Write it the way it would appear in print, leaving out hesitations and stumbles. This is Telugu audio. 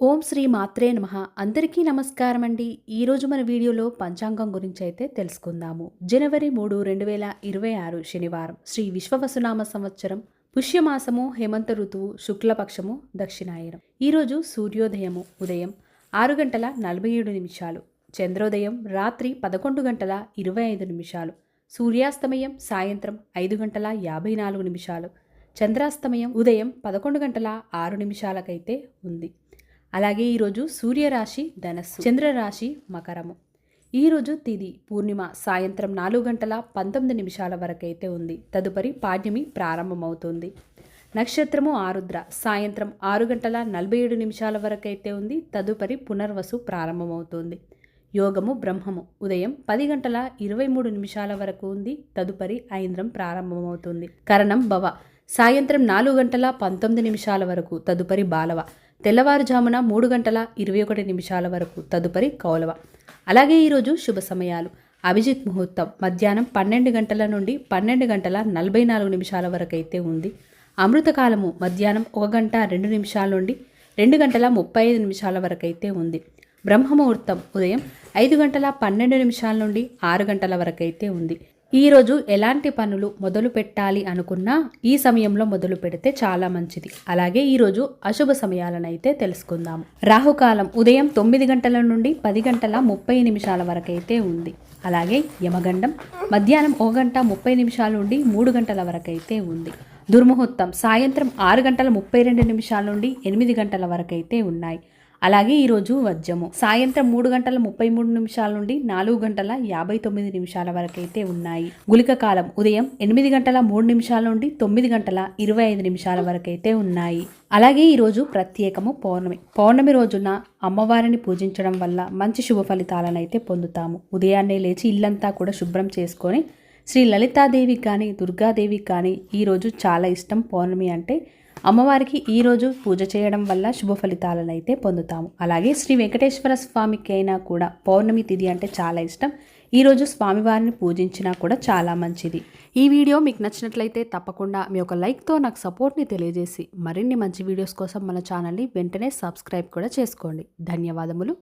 ఓం శ్రీ మాత్రే నమః. అందరికీ నమస్కారం అండి. ఈరోజు మన వీడియోలో పంచాంగం గురించి అయితే తెలుసుకుందాము. జనవరి 3, 2026 శనివారం, శ్రీ విశ్వవసునామ సంవత్సరం, పుష్యమాసము, హేమంత ఋతువు, శుక్లపక్షము, దక్షిణాయనం. ఈరోజు సూర్యోదయము ఉదయం 6 గంటల 47 నిమిషాలు, చంద్రోదయం రాత్రి 11 గంటల 25 నిమిషాలు, సూర్యాస్తమయం సాయంత్రం 5 గంటల 54 నిమిషాలు, చంద్రాస్తమయం ఉదయం 11 గంటల 6 నిమిషాలకైతే ఉంది. అలాగే ఈరోజు సూర్యరాశి ధనస్సు, చంద్రరాశి మకరము. ఈరోజు తిథి పూర్ణిమ సాయంత్రం 4 గంటల 19 నిమిషాల వరకైతే ఉంది. తదుపరి పాడ్యమి ప్రారంభమవుతుంది. నక్షత్రము ఆరుద్ర సాయంత్రం 6 గంటల 47 నిమిషాల వరకైతే ఉంది. తదుపరి పునర్వసు ప్రారంభమవుతుంది. యోగము బ్రహ్మము ఉదయం 10 గంటల 23 నిమిషాల వరకు ఉంది. తదుపరి ఐంద్రం ప్రారంభమవుతుంది. కరణం భవ సాయంత్రం 4 గంటల 19 నిమిషాల వరకు, తదుపరి బాలవ తెల్లవారుజామున 3 గంటల 21 నిమిషాల వరకు, తదుపరి కౌలవ. అలాగే ఈరోజు శుభ సమయాలు: అభిజిత్ ముహూర్తం మధ్యాహ్నం 12 గంటల నుండి 12 గంటల 44 నిమిషాల వరకు అయితే ఉంది. అమృతకాలము మధ్యాహ్నం 1 గంట 2 నిమిషాల నుండి 2 గంటల 35 నిమిషాల వరకు అయితే ఉంది. బ్రహ్మముహూర్తం ఉదయం 5 గంటల 12 నిమిషాల నుండి 6 గంటల వరకు అయితే ఉంది. ఈరోజు ఎలాంటి పనులు మొదలు పెట్టాలి అనుకున్నా ఈ సమయంలో మొదలు పెడితే చాలా మంచిది. అలాగే ఈరోజు అశుభ సమయాలను అయితే తెలుసుకుందాము. రాహుకాలం ఉదయం 9 గంటల నుండి 10 గంటల 30 నిమిషాల వరకు అయితే ఉంది. అలాగే యమగండం మధ్యాహ్నం 1 గంట 30 నిమిషాల నుండి 3 గంటల వరకు అయితే ఉంది. దుర్ముహూర్తం సాయంత్రం 6 గంటల 32 నిమిషాల నుండి 8 గంటల వరకు అయితే ఉన్నాయి. అలాగే ఈరోజు వజ్రము సాయంత్రం 3 గంటల 33 నిమిషాల నుండి 4 గంటల 59 నిమిషాల వరకు అయితే ఉన్నాయి. గుళిక కాలం ఉదయం 8 గంటల 3 నిమిషాల నుండి 9 గంటల 25 నిమిషాల వరకు అయితే ఉన్నాయి. అలాగే ఈరోజు ప్రత్యేకము పౌర్ణమి. పౌర్ణమి రోజున అమ్మవారిని పూజించడం వల్ల మంచి శుభ ఫలితాలను అయితే పొందుతాము. ఉదయాన్నే లేచి ఇల్లంతా కూడా శుభ్రం చేసుకొని శ్రీ లలితాదేవికి కానీ దుర్గాదేవికి కానీ ఈరోజు చాలా ఇష్టం పౌర్ణమి అంటే. అమ్మవారికి ఈరోజు పూజ చేయడం వల్ల శుభ ఫలితాలను అయితే పొందుతాము. అలాగే శ్రీ వెంకటేశ్వర స్వామికి అయినా కూడా పౌర్ణమి తిథి అంటే చాలా ఇష్టం. ఈరోజు స్వామివారిని పూజించినా కూడా చాలా మంచిది. ఈ వీడియో మీకు నచ్చినట్లయితే తప్పకుండా మీ యొక్క లైక్తో నాకు సపోర్ట్ని తెలియజేసి మరిన్ని మంచి వీడియోస్ కోసం మన ఛానల్ని వెంటనే సబ్స్క్రైబ్ కూడా చేసుకోండి. ధన్యవాదములు.